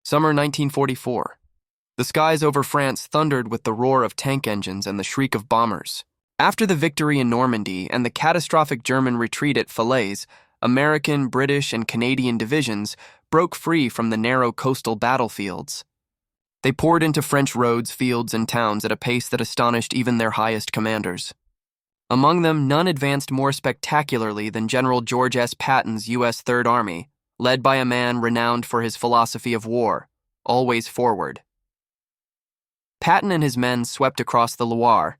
Summer 1944. The skies over France thundered with the roar of tank engines and the shriek of bombers. After the victory in Normandy and the catastrophic German retreat at Falaise, American, British, and Canadian divisions broke free from the narrow coastal battlefields. They poured into French roads, fields, and towns at a pace that astonished even their highest commanders. Among them, none advanced more spectacularly than General George S. Patton's U.S. Third Army, led by a man renowned for his philosophy of war, always forward. Patton and his men swept across the Loire,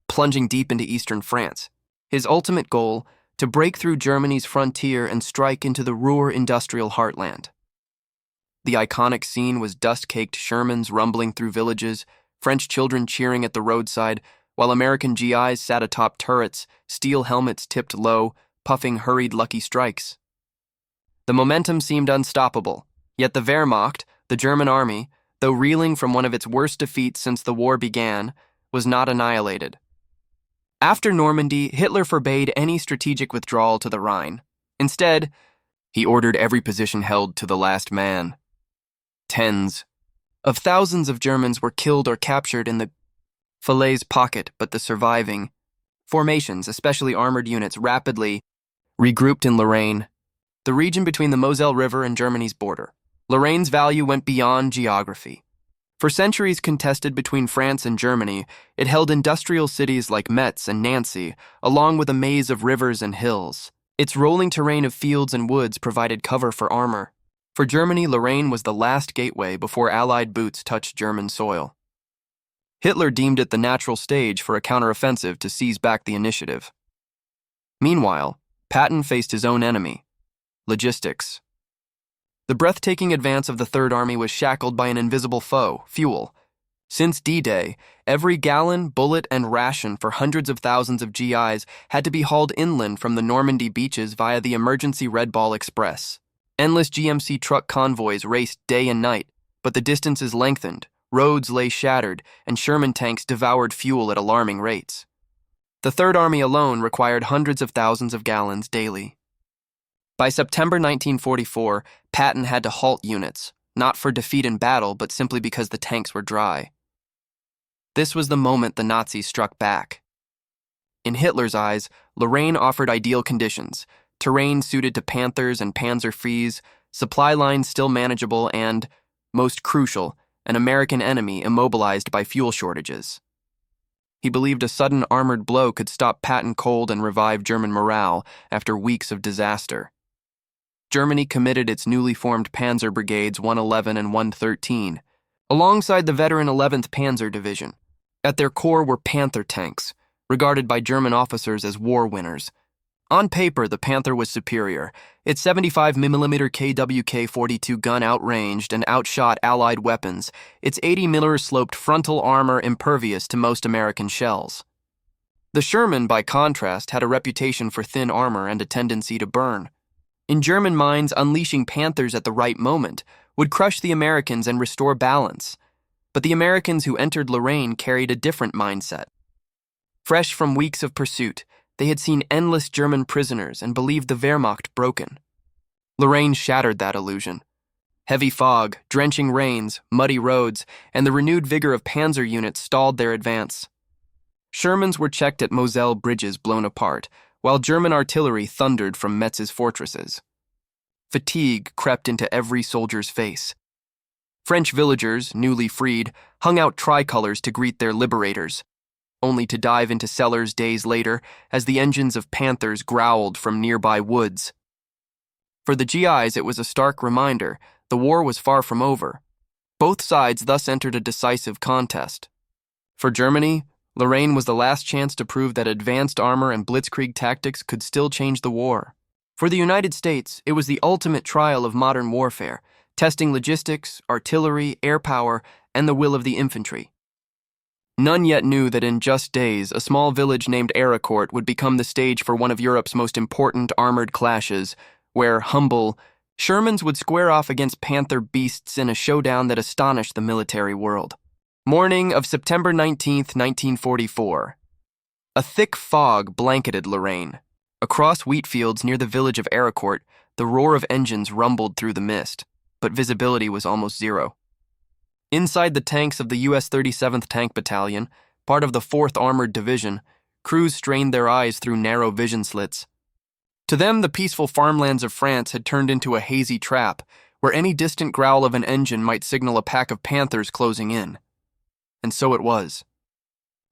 plunging deep into eastern France. His ultimate goal, to break through Germany's frontier and strike into the Ruhr industrial heartland. The iconic scene was dust-caked Shermans rumbling through villages, French children cheering at the roadside, while American GIs sat atop turrets, steel helmets tipped low, puffing hurried Lucky Strikes. The momentum seemed unstoppable, yet the Wehrmacht, the German army, though reeling from one of its worst defeats since the war began, was not annihilated. After Normandy, Hitler forbade any strategic withdrawal to the Rhine. Instead, he ordered every position held to the last man. Tens of thousands of Germans were killed or captured in the Falaise pocket, but the surviving formations, especially armored units, rapidly regrouped in Lorraine, the region between the Moselle River and Germany's border. Lorraine's value went beyond geography. For centuries contested between France and Germany, it held industrial cities like Metz and Nancy, along with a maze of rivers and hills. Its rolling terrain of fields and woods provided cover for armor. For Germany, Lorraine was the last gateway before Allied boots touched German soil. Hitler deemed it the natural stage for a counteroffensive to seize back the initiative. Meanwhile, Patton faced his own enemy: logistics. The breathtaking advance of the Third Army was shackled by an invisible foe: fuel. Since D-Day, every gallon, bullet, and ration for hundreds of thousands of GIs had to be hauled inland from the Normandy beaches via the emergency Red Ball Express. Endless GMC truck convoys raced day and night, but the distances lengthened, roads lay shattered, and Sherman tanks devoured fuel at alarming rates. The Third Army alone required hundreds of thousands of gallons daily. By September 1944, Patton had to halt units, not for defeat in battle, but simply because the tanks were dry. This was the moment the Nazis struck back. In Hitler's eyes, Lorraine offered ideal conditions: terrain suited to Panthers and Panzer Fries, supply lines still manageable, and, most crucial, an American enemy immobilized by fuel shortages. He believed a sudden armored blow could stop Patton cold and revive German morale after weeks of disaster. Germany committed its newly formed Panzer Brigades 111 and 113, alongside the veteran 11th Panzer Division. At their core were Panther tanks, regarded by German officers as war winners. On paper, the Panther was superior. Its 75mm KWK-42 gun outranged and outshot Allied weapons, its 80mm sloped frontal armor impervious to most American shells. The Sherman, by contrast, had a reputation for thin armor and a tendency to burn. In German minds, unleashing Panthers at the right moment would crush the Americans and restore balance. But the Americans who entered Lorraine carried a different mindset. Fresh from weeks of pursuit, they had seen endless German prisoners and believed the Wehrmacht broken. Lorraine shattered that illusion. Heavy fog, drenching rains, muddy roads, and the renewed vigor of panzer units stalled their advance. Shermans were checked at Moselle bridges blown apart, while German artillery thundered from Metz's fortresses. Fatigue crept into every soldier's face. French villagers, newly freed, hung out tricolors to greet their liberators, only to dive into cellars days later as the engines of Panthers growled from nearby woods. For the GIs, it was a stark reminder: the war was far from over. Both sides thus entered a decisive contest. For Germany, Lorraine was the last chance to prove that advanced armor and blitzkrieg tactics could still change the war. For the United States, it was the ultimate trial of modern warfare, testing logistics, artillery, air power, and the will of the infantry. None yet knew that in just days, a small village named Arracourt would become the stage for one of Europe's most important armored clashes, where humble Shermans would square off against Panther beasts in a showdown that astonished the military world. Morning of September 19, 1944. A thick fog blanketed Lorraine. Across wheat fields near the village of Arracourt, the roar of engines rumbled through the mist. but visibility was almost zero. Inside the tanks of the U.S. 37th Tank Battalion, part of the 4th Armored Division, crews strained their eyes through narrow vision slits. To them, the peaceful farmlands of France had turned into a hazy trap, where any distant growl of an engine might signal a pack of Panthers closing in. And so it was.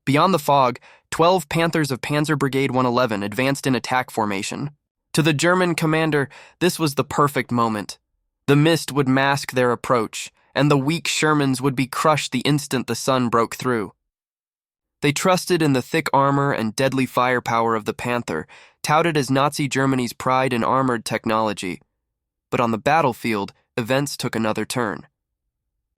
Beyond the fog, 12 Panthers of Panzer Brigade 111 advanced in attack formation. To the German commander, this was the perfect moment. The mist would mask their approach, and the weak Shermans would be crushed the instant the sun broke through. They trusted in the thick armor and deadly firepower of the Panther, touted as Nazi Germany's pride in armored technology. But on the battlefield, events took another turn.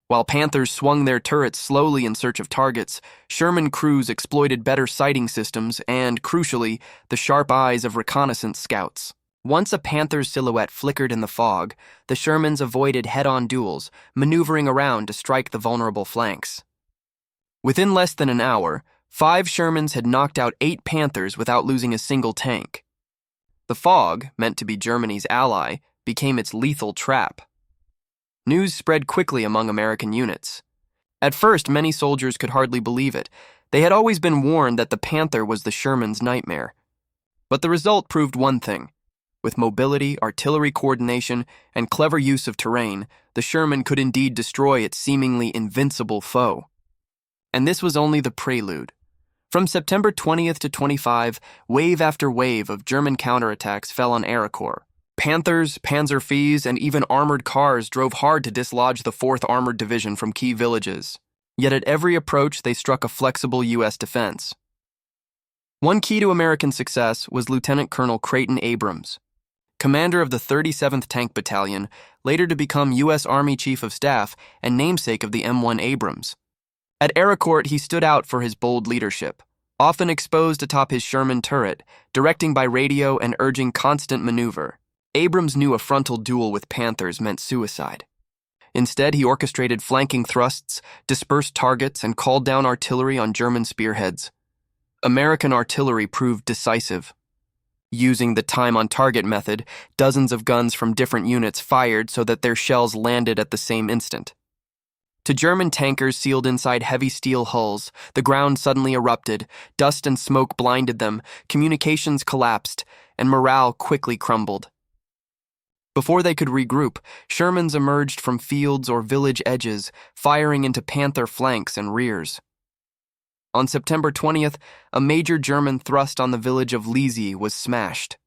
While Panthers swung their turrets slowly in search of targets, Sherman crews exploited better sighting systems and, crucially, the sharp eyes of reconnaissance scouts. Once a Panther's silhouette flickered in the fog, the Shermans avoided head-on duels, maneuvering around to strike the vulnerable flanks. Within less than an hour, 5 Shermans had knocked out 8 Panthers without losing a single tank. The fog, meant to be Germany's ally, became its lethal trap. News spread quickly among American units. At first, many soldiers could hardly believe it. They had always been warned that the Panther was the Sherman's nightmare. But the result proved one thing. With mobility, artillery coordination, and clever use of terrain, the Sherman could indeed destroy its seemingly invincible foe. And this was only the prelude. From September 20th to 25, wave after wave of German counterattacks fell on Arracourt. Panthers, Panzer IVs, and even armored cars drove hard to dislodge the 4th Armored Division from key villages. Yet at every approach, they struck a flexible U.S. defense. One key to American success was Lieutenant Colonel Creighton Abrams, commander of the 37th Tank Battalion, later to become U.S. Army Chief of Staff and namesake of the M1 Abrams. At Arracourt, he stood out for his bold leadership, often exposed atop his Sherman turret, directing by radio and urging constant maneuver. Abrams knew a frontal duel with Panthers meant suicide. Instead, he orchestrated flanking thrusts, dispersed targets, and called down artillery on German spearheads. American artillery proved decisive. Using the time-on-target method, dozens of guns from different units fired so that their shells landed at the same instant. To German tankers sealed inside heavy steel hulls, the ground suddenly erupted, dust and smoke blinded them, communications collapsed, and morale quickly crumbled. Before they could regroup, Shermans emerged from fields or village edges, firing into Panther flanks and rears. On September 20th, a major German thrust on the village of Lizy was smashed.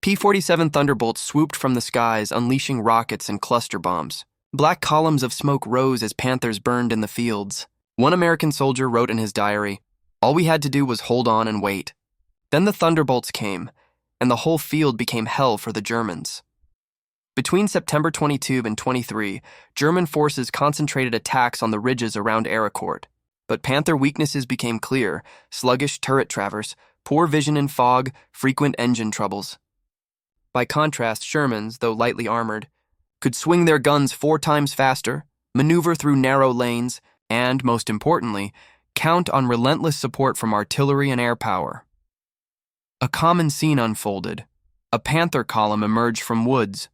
P-47 Thunderbolts swooped from the skies, unleashing rockets and cluster bombs. Black columns of smoke rose as Panthers burned in the fields. One American soldier wrote in his diary, "All we had to do was hold on and wait." Then the Thunderbolts came, and the whole field became hell for the Germans. Between September 22 and 23, German forces concentrated attacks on the ridges around Arracourt. But Panther weaknesses became clear: sluggish turret traverse, poor vision in fog, frequent engine troubles. By contrast, Shermans, though lightly armored, could swing their guns 4 times faster, maneuver through narrow lanes, and, most importantly, count on relentless support from artillery and air power. A common scene unfolded. A Panther column emerged from woods,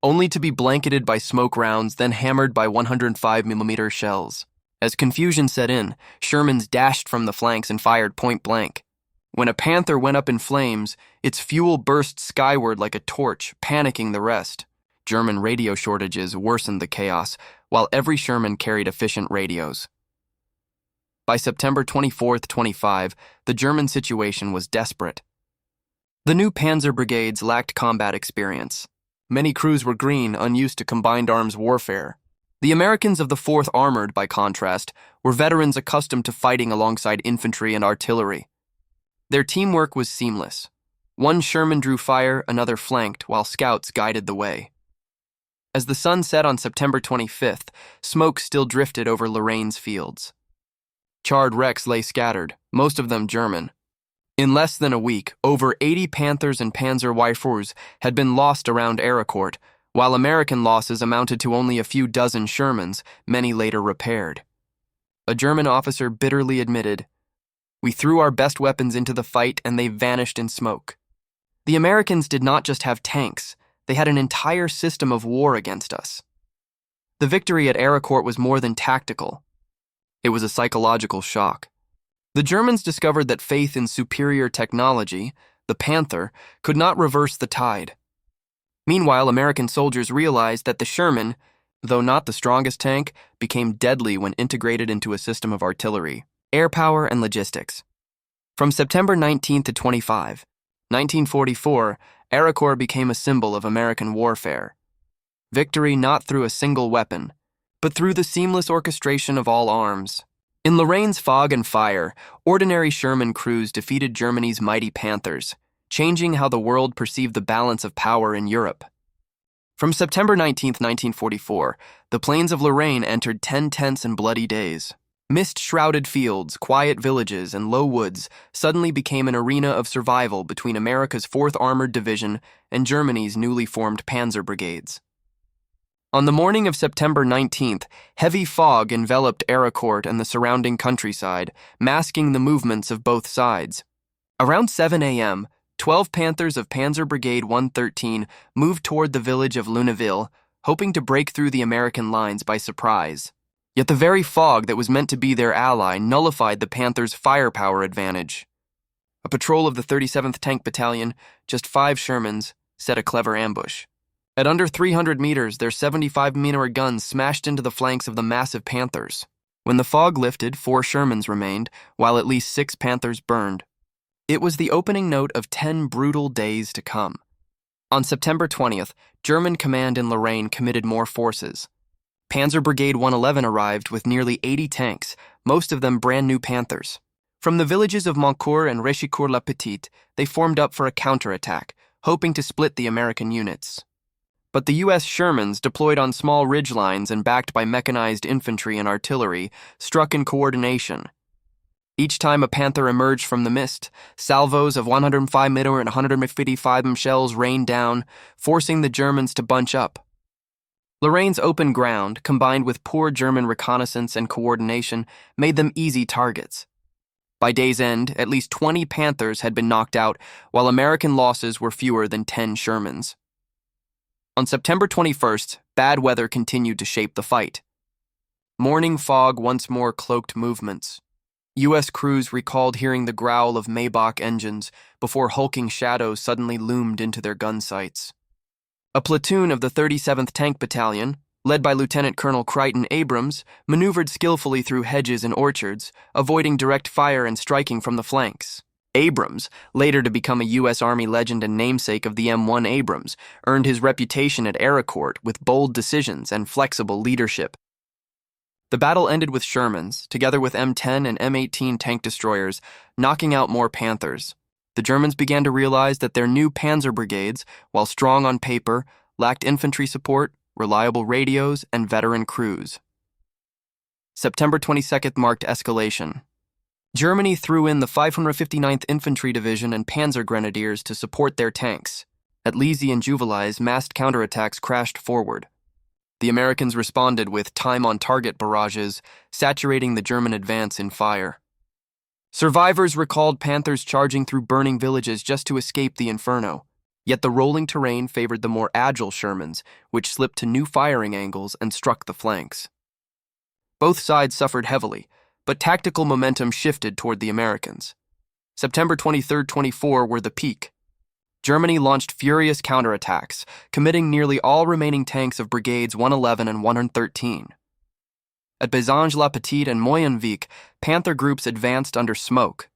only to be blanketed by smoke rounds, then hammered by 105mm shells. As confusion set in, Shermans dashed from the flanks and fired point blank. When a Panther went up in flames, its fuel burst skyward like a torch, panicking the rest. German radio shortages worsened the chaos, while every Sherman carried efficient radios. By September 24-25, the German situation was desperate. The new Panzer brigades lacked combat experience. Many crews were green, unused to combined arms warfare. The Americans of the 4th Armored, by contrast, were veterans accustomed to fighting alongside infantry and artillery. Their teamwork was seamless. One Sherman drew fire, another flanked, while scouts guided the way. As the sun set on September 25th, smoke still drifted over Lorraine's fields. Charred wrecks lay scattered, most of them German. In less than a week, over 80 Panthers and Panzer IVs had been lost around Arracourt, while American losses amounted to only a few dozen Shermans, many later repaired. A German officer bitterly admitted, "We threw our best weapons into the fight and they vanished in smoke." The Americans did not just have tanks, they had an entire system of war against us. The victory at Arracourt was more than tactical. It was a psychological shock. The Germans discovered that faith in superior technology, the Panther, could not reverse the tide. Meanwhile, American soldiers realized that the Sherman, though not the strongest tank, became deadly when integrated into a system of artillery, air power, and logistics. From September 19 to 25, 1944, Arracourt became a symbol of American warfare. Victory not through a single weapon, but through the seamless orchestration of all arms. In Lorraine's fog and fire, ordinary Sherman crews defeated Germany's mighty Panthers, changing how the world perceived the balance of power in Europe. From September 19, 1944, the plains of Lorraine entered 10 tense and bloody days. Mist-shrouded fields, quiet villages, and low woods suddenly became an arena of survival between America's 4th Armored Division and Germany's newly formed Panzer brigades. On the morning of September 19th, heavy fog enveloped Arracourt and the surrounding countryside, masking the movements of both sides. Around 7 a.m., 12 Panthers of Panzer Brigade 113 moved toward the village of Luneville, hoping to break through the American lines by surprise. Yet the very fog that was meant to be their ally nullified the Panthers' firepower advantage. A patrol of the 37th Tank Battalion, just 5 Shermans, set a clever ambush. At under 300 meters, their 75-millimeter guns smashed into the flanks of the massive Panthers. When the fog lifted, 4 Shermans remained, while at least 6 Panthers burned. It was the opening note of 10 brutal days to come. On September 20th, German command in Lorraine committed more forces. Panzer Brigade 111 arrived with nearly 80 tanks, most of them brand new Panthers. From the villages of Moncourt and Réchicourt-la-Petite, they formed up for a counterattack, hoping to split the American units. But the U.S. Shermans, deployed on small ridgelines and backed by mechanized infantry and artillery, struck in coordination. Each time a Panther emerged from the mist, salvos of 105mm and 155mm shells rained down, forcing the Germans to bunch up. Lorraine's open ground, combined with poor German reconnaissance and coordination, made them easy targets. By day's end, at least 20 Panthers had been knocked out, while American losses were fewer than 10 Shermans. On September 21st, bad weather continued to shape the fight. Morning fog once more cloaked movements. U.S. crews recalled hearing the growl of Maybach engines before hulking shadows suddenly loomed into their gun sights. A platoon of the 37th Tank Battalion, led by Lieutenant Colonel Creighton Abrams, maneuvered skillfully through hedges and orchards, avoiding direct fire and striking from the flanks. Abrams, later to become a U.S. Army legend and namesake of the M1 Abrams, earned his reputation at Arracourt with bold decisions and flexible leadership. The battle ended with Shermans, together with M10 and M18 tank destroyers, knocking out more Panthers. The Germans began to realize that their new Panzer brigades, while strong on paper, lacked infantry support, reliable radios, and veteran crews. September 22nd marked escalation. Germany threw in the 559th Infantry Division and Panzer Grenadiers to support their tanks. At Lizy and Juvilais, massed counterattacks crashed forward. The Americans responded with time-on-target barrages, saturating the German advance in fire. Survivors recalled Panthers charging through burning villages just to escape the inferno. Yet the rolling terrain favored the more agile Shermans, which slipped to new firing angles and struck the flanks. Both sides suffered heavily, but tactical momentum shifted toward the Americans. September 23-24 were the peak. Germany launched furious counterattacks, committing nearly all remaining tanks of Brigades 111 and 113. At Bézange-la-Petite and Moyenvic, Panther groups advanced under smoke.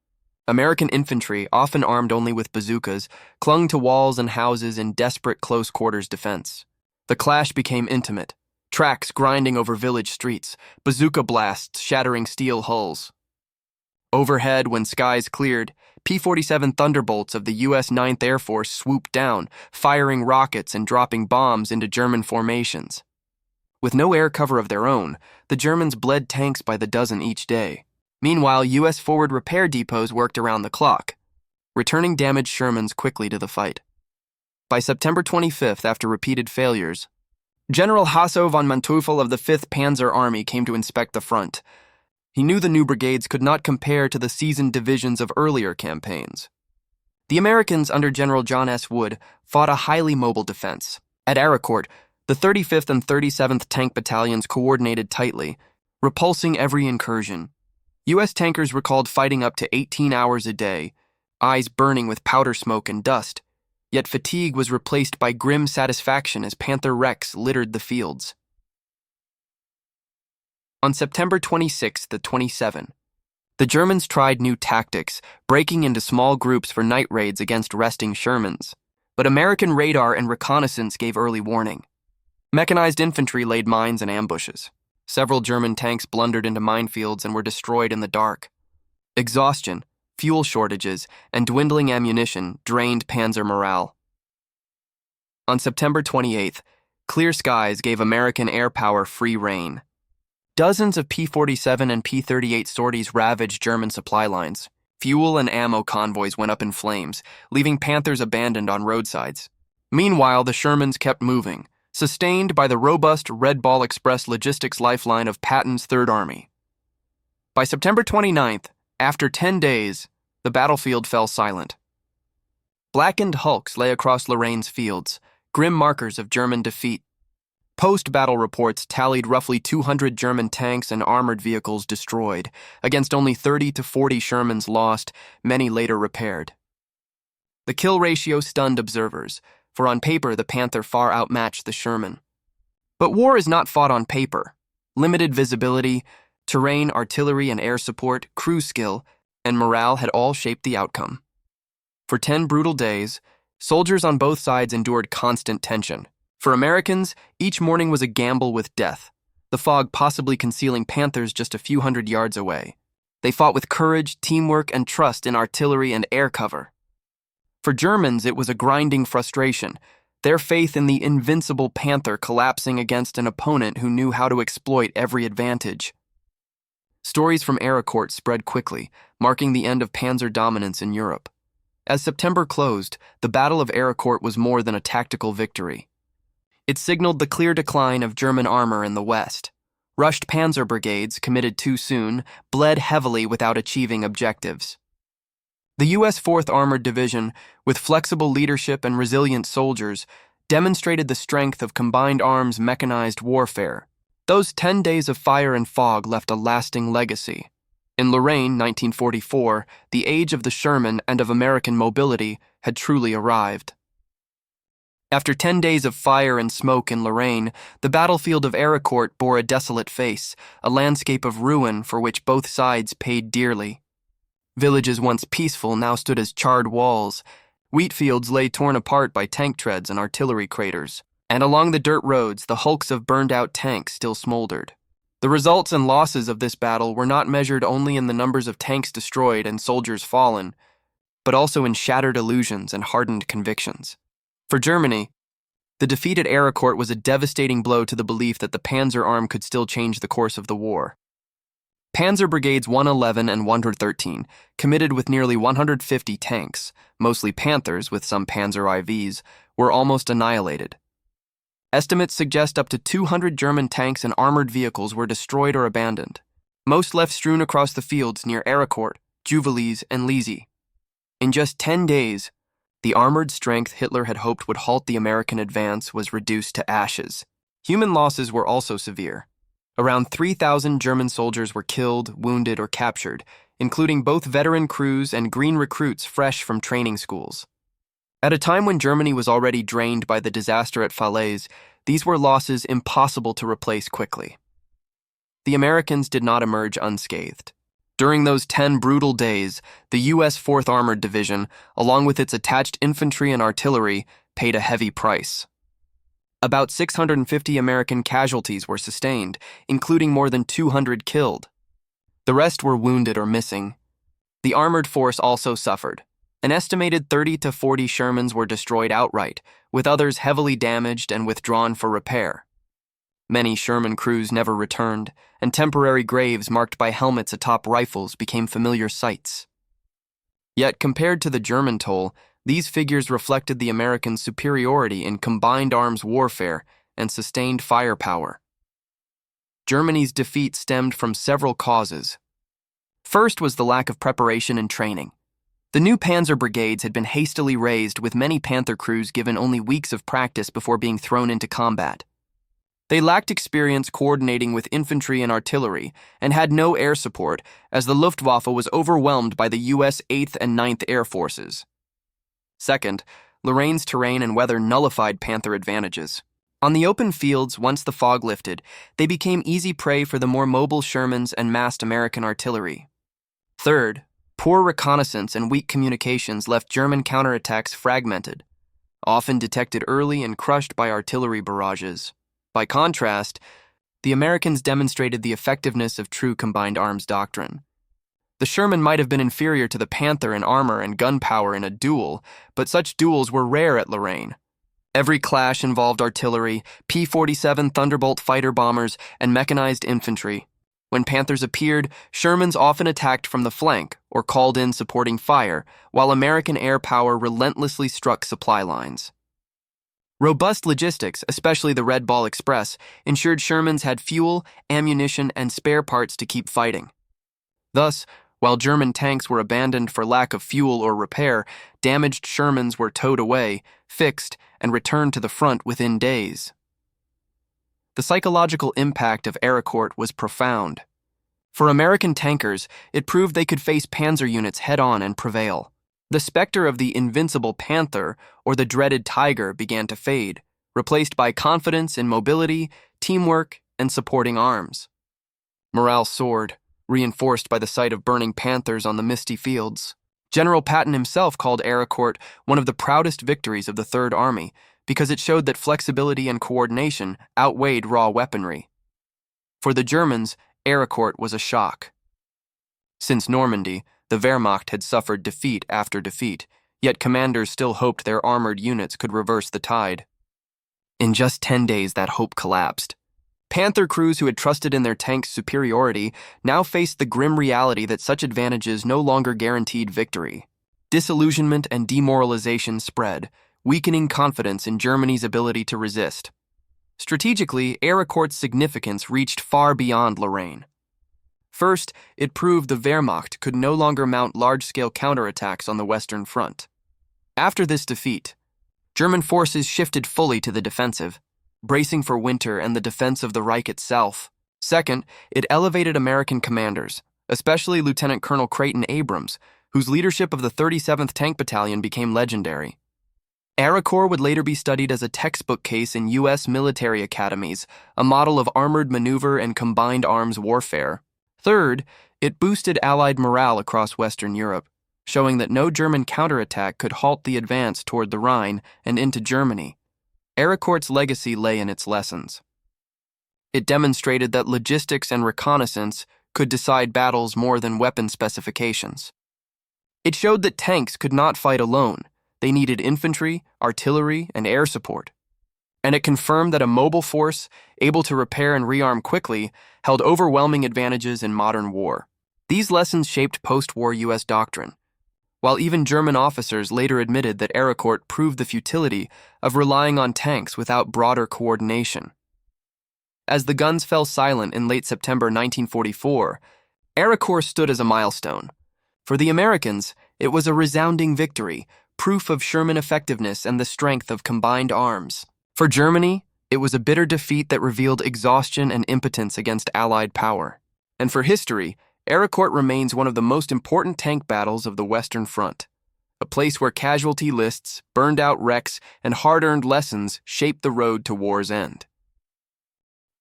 American infantry, often armed only with bazookas, clung to walls and houses in desperate close-quarters defense. The clash became intimate. Tracks grinding over village streets, bazooka blasts shattering steel hulls. Overhead, when skies cleared, P-47 Thunderbolts of the U.S. 9th Air Force swooped down, firing rockets and dropping bombs into German formations. With no air cover of their own, the Germans bled tanks by the dozen each day. Meanwhile, U.S. forward repair depots worked around the clock, returning damaged Shermans quickly to the fight. By September 25th, after repeated failures, General Hasso von Manteuffel of the 5th Panzer Army came to inspect the front. He knew the new brigades could not compare to the seasoned divisions of earlier campaigns. The Americans, under General John S. Wood, fought a highly mobile defense. At Arracourt, The 35th and 37th Tank Battalions coordinated tightly, repulsing every incursion. U.S. tankers recalled fighting up to 18 hours a day, eyes burning with powder smoke and dust, yet fatigue was replaced by grim satisfaction as Panther wrecks littered the fields. On September 26 to 27, the Germans tried new tactics, breaking into small groups for night raids against resting Shermans. But American radar and reconnaissance gave early warning. Mechanized infantry laid mines and ambushes. Several German tanks blundered into minefields and were destroyed in the dark. Exhaustion, fuel shortages, and dwindling ammunition drained Panzer morale. On September 28th, clear skies gave American air power free rein. Dozens of P-47 and P-38 sorties ravaged German supply lines. Fuel and ammo convoys went up in flames, leaving Panthers abandoned on roadsides. Meanwhile, the Shermans kept moving, sustained by the robust Red Ball Express logistics lifeline of Patton's Third Army. By September 29th, after 10 days, the battlefield fell silent. Blackened hulks lay across Lorraine's fields, grim markers of German defeat. Post-battle reports tallied roughly 200 German tanks and armored vehicles destroyed, against only 30 to 40 Shermans lost, many later repaired. The kill ratio stunned observers, for on paper the Panther far outmatched the Sherman. But war is not fought on paper. Limited visibility, terrain, artillery and air support, crew skill, and morale had all shaped the outcome. For 10 brutal days, soldiers on both sides endured constant tension. For Americans, each morning was a gamble with death, the fog possibly concealing Panthers just a few hundred yards away. They fought with courage, teamwork, and trust in artillery and air cover. For Germans, it was a grinding frustration, their faith in the invincible Panther collapsing against an opponent who knew how to exploit every advantage. Stories from Arracourt spread quickly, marking the end of Panzer dominance in Europe. As September closed, the Battle of Arracourt was more than a tactical victory. It signaled the clear decline of German armor in the West. Rushed panzer brigades, committed too soon, bled heavily without achieving objectives. The U.S. 4th Armored Division, with flexible leadership and resilient soldiers, demonstrated the strength of combined arms mechanized warfare. Those 10 days of fire and fog left a lasting legacy. In Lorraine, 1944, the age of the Sherman and of American mobility had truly arrived. After 10 days of fire and smoke in Lorraine, the battlefield of Arracourt bore a desolate face, a landscape of ruin for which both sides paid dearly. Villages once peaceful now stood as charred walls. Wheat fields lay torn apart by tank treads and artillery craters, and along the dirt roads the hulks of burned-out tanks still smoldered. The results and losses of this battle were not measured only in the numbers of tanks destroyed and soldiers fallen, but also in shattered illusions and hardened convictions. For Germany, the defeat at Arracourt was a devastating blow to the belief that the Panzer arm could still change the course of the war. Panzer Brigades 111 and 113, committed with nearly 150 tanks, mostly Panthers with some Panzer IVs, were almost annihilated. Estimates suggest up to 200 German tanks and armored vehicles were destroyed or abandoned, most left strewn across the fields near Arracourt, Juvisy, and Lizy. In just 10 days, the armored strength Hitler had hoped would halt the American advance was reduced to ashes. Human losses were also severe. Around 3,000 German soldiers were killed, wounded, or captured, including both veteran crews and green recruits fresh from training schools. At a time when Germany was already drained by the disaster at Falaise, these were losses impossible to replace quickly. The Americans did not emerge unscathed. During those 10 brutal days, the U.S. 4th Armored Division, along with its attached infantry and artillery, paid a heavy price. About 650 American casualties were sustained, including more than 200 killed. The rest were wounded or missing. The armored force also suffered. An estimated 30 to 40 Shermans were destroyed outright, with others heavily damaged and withdrawn for repair. Many Sherman crews never returned, and temporary graves marked by helmets atop rifles became familiar sights. Yet, compared to the German toll, these figures reflected the American superiority in combined arms warfare and sustained firepower. Germany's defeat stemmed from several causes. First was the lack of preparation and training. The new Panzer brigades had been hastily raised with many Panther crews given only weeks of practice before being thrown into combat. They lacked experience coordinating with infantry and artillery and had no air support as the Luftwaffe was overwhelmed by the U.S. 8th and 9th Air Forces. Second, Lorraine's terrain and weather nullified Panther advantages. On the open fields, once the fog lifted, they became easy prey for the more mobile Shermans and massed American artillery. Third, poor reconnaissance and weak communications left German counterattacks fragmented, often detected early and crushed by artillery barrages. By contrast, the Americans demonstrated the effectiveness of true combined arms doctrine. The Sherman might have been inferior to the Panther in armor and gunpowder in a duel, but such duels were rare at Lorraine. Every clash involved artillery, P-47 Thunderbolt fighter bombers, and mechanized infantry. When Panthers appeared, Shermans often attacked from the flank or called in supporting fire, while American air power relentlessly struck supply lines. Robust logistics, especially the Red Ball Express, ensured Shermans had fuel, ammunition, and spare parts to keep fighting. Thus, while German tanks were abandoned for lack of fuel or repair, damaged Shermans were towed away, fixed, and returned to the front within days. The psychological impact of Arracourt was profound. For American tankers, it proved they could face Panzer units head-on and prevail. The specter of the invincible Panther, or the dreaded Tiger, began to fade, replaced by confidence in mobility, teamwork, and supporting arms. Morale soared, reinforced by the sight of burning Panthers on the misty fields. General Patton himself called Arracourt one of the proudest victories of the Third Army because it showed that flexibility and coordination outweighed raw weaponry. For the Germans, Arracourt was a shock. Since Normandy, the Wehrmacht had suffered defeat after defeat, yet commanders still hoped their armored units could reverse the tide. In just 10 days, that hope collapsed. Panther crews who had trusted in their tanks' superiority now faced the grim reality that such advantages no longer guaranteed victory. Disillusionment and demoralization spread, weakening confidence in Germany's ability to resist. Strategically, Arracourt's significance reached far beyond Lorraine. First, it proved the Wehrmacht could no longer mount large-scale counterattacks on the Western Front. After this defeat, German forces shifted fully to the defensive, bracing for winter and the defense of the Reich itself. Second, it elevated American commanders, especially Lieutenant Colonel Creighton Abrams, whose leadership of the 37th Tank Battalion became legendary. Arracourt would later be studied as a textbook case in U.S. military academies, a model of armored maneuver and combined arms warfare. Third, it boosted Allied morale across Western Europe, showing that no German counterattack could halt the advance toward the Rhine and into Germany. Arracourt's legacy lay in its lessons. It demonstrated that logistics and reconnaissance could decide battles more than weapon specifications. It showed that tanks could not fight alone. They needed infantry, artillery, and air support. And it confirmed that a mobile force, able to repair and rearm quickly, held overwhelming advantages in modern war. These lessons shaped post-war U.S. doctrine, while even German officers later admitted that Arracourt proved the futility of relying on tanks without broader coordination. As the guns fell silent in late September 1944, Arracourt stood as a milestone. For the Americans, it was a resounding victory, proof of Sherman effectiveness and the strength of combined arms. For Germany, it was a bitter defeat that revealed exhaustion and impotence against Allied power. And for history, Arracourt remains one of the most important tank battles of the Western Front, a place where casualty lists, burned-out wrecks, and hard-earned lessons shaped the road to war's end.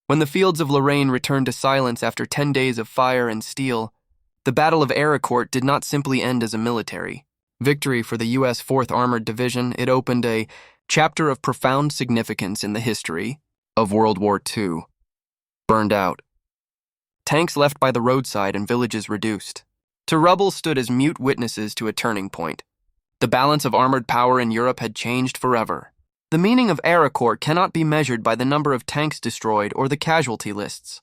When the fields of Lorraine returned to silence after 10 days of fire and steel, the Battle of Arracourt did not simply end as a military victory for the U.S. 4th Armored Division. It opened a chapter of profound significance in the history of World War II. Burned out. Tanks left by the roadside and villages reduced. To rubble stood as mute witnesses to a turning point. The balance of armored power in Europe had changed forever. The meaning of Arracourt cannot be measured by the number of tanks destroyed or the casualty lists.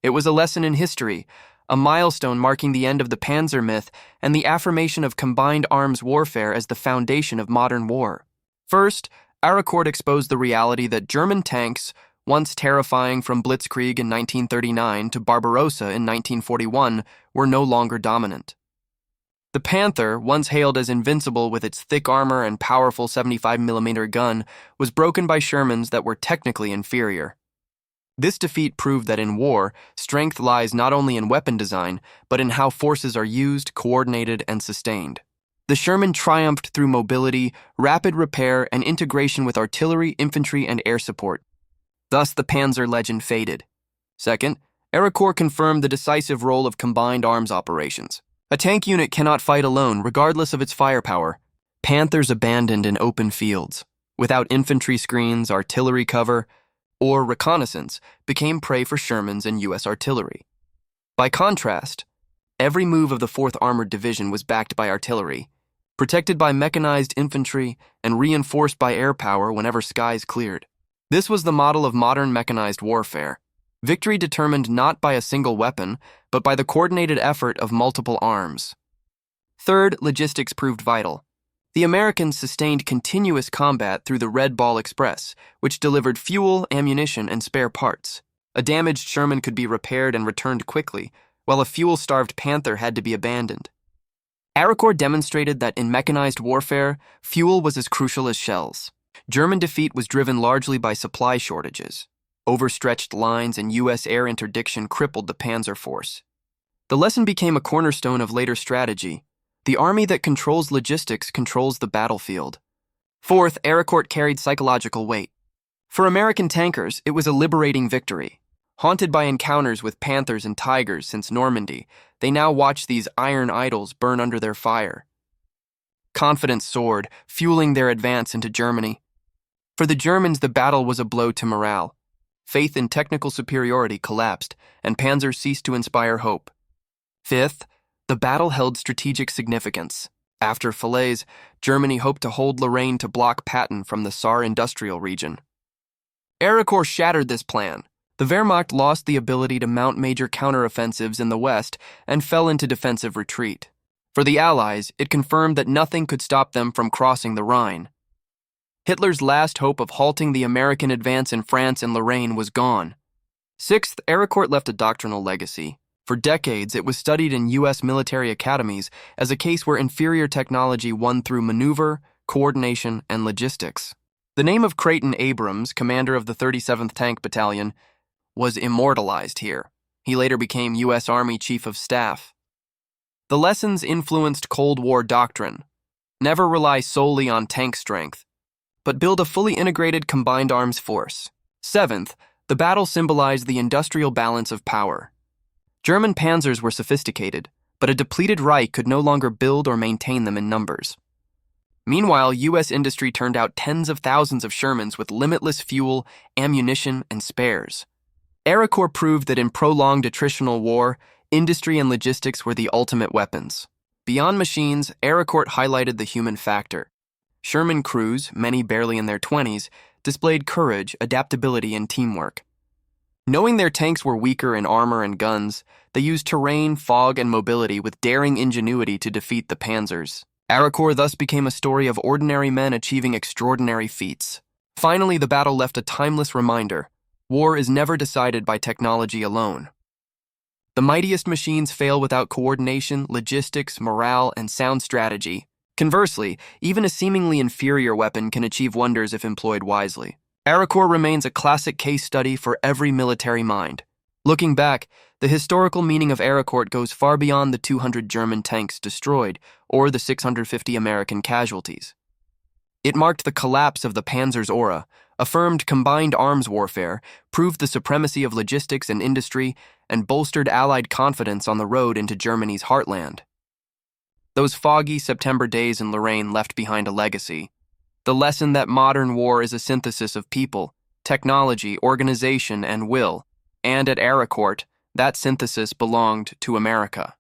It was a lesson in history, a milestone marking the end of the Panzer myth and the affirmation of combined arms warfare as the foundation of modern war. First, Arracourt exposed the reality that German tanks, once terrifying from Blitzkrieg in 1939 to Barbarossa in 1941, were no longer dominant. The Panther, once hailed as invincible with its thick armor and powerful 75mm gun, was broken by Shermans that were technically inferior. This defeat proved that in war, strength lies not only in weapon design, but in how forces are used, coordinated, and sustained. The Sherman triumphed through mobility, rapid repair, and integration with artillery, infantry, and air support. Thus, the Panzer legend faded. Second, Arracourt confirmed the decisive role of combined arms operations. A tank unit cannot fight alone, regardless of its firepower. Panthers abandoned in open fields, without infantry screens, artillery cover, or reconnaissance, became prey for Shermans and U.S. artillery. By contrast, every move of the 4th Armored Division was backed by artillery, protected by mechanized infantry, and reinforced by air power whenever skies cleared. This was the model of modern mechanized warfare. Victory determined not by a single weapon, but by the coordinated effort of multiple arms. Third, logistics proved vital. The Americans sustained continuous combat through the Red Ball Express, which delivered fuel, ammunition, and spare parts. A damaged Sherman could be repaired and returned quickly, while a fuel-starved Panther had to be abandoned. Arracourt demonstrated that in mechanized warfare, fuel was as crucial as shells. German defeat was driven largely by supply shortages. Overstretched lines and U.S. air interdiction crippled the Panzer force. The lesson became a cornerstone of later strategy. The army that controls logistics controls the battlefield. Fourth, Arracourt carried psychological weight. For American tankers, it was a liberating victory. Haunted by encounters with Panthers and Tigers since Normandy, they now watched these iron idols burn under their fire. Confidence soared, fueling their advance into Germany. For the Germans, the battle was a blow to morale. Faith in technical superiority collapsed, and Panzers ceased to inspire hope. Fifth, the battle held strategic significance. After Falaise, Germany hoped to hold Lorraine to block Patton from the Saar industrial region. Arracourt shattered this plan. The Wehrmacht lost the ability to mount major counteroffensives in the west and fell into defensive retreat. For the Allies, it confirmed that nothing could stop them from crossing the Rhine. Hitler's last hope of halting the American advance in France and Lorraine was gone. Sixth, Arracourt left a doctrinal legacy. For decades, it was studied in U.S. military academies as a case where inferior technology won through maneuver, coordination, and logistics. The name of Creighton Abrams, commander of the 37th Tank Battalion, was immortalized here. He later became U.S. Army Chief of Staff. The lessons influenced Cold War doctrine. Never rely solely on tank strength, but build a fully integrated combined arms force. Seventh, the battle symbolized the industrial balance of power. German panzers were sophisticated, but a depleted Reich could no longer build or maintain them in numbers. Meanwhile, U.S. industry turned out tens of thousands of Shermans with limitless fuel, ammunition, and spares. Arracourt proved that in prolonged attritional war, industry and logistics were the ultimate weapons. Beyond machines, Arracourt highlighted the human factor. Sherman crews, many barely in their 20s, displayed courage, adaptability, and teamwork. Knowing their tanks were weaker in armor and guns, they used terrain, fog, and mobility with daring ingenuity to defeat the panzers. Arracourt thus became a story of ordinary men achieving extraordinary feats. Finally, the battle left a timeless reminder: war is never decided by technology alone. The mightiest machines fail without coordination, logistics, morale, and sound strategy. Conversely, even a seemingly inferior weapon can achieve wonders if employed wisely. Arracourt remains a classic case study for every military mind. Looking back, the historical meaning of Arracourt goes far beyond the 200 German tanks destroyed or the 650 American casualties. It marked the collapse of the Panzer's aura, affirmed combined arms warfare, proved the supremacy of logistics and industry, and bolstered Allied confidence on the road into Germany's heartland. Those foggy September days in Lorraine left behind a legacy. The lesson that modern war is a synthesis of people, technology, organization, and will, and at Arracourt, that synthesis belonged to America.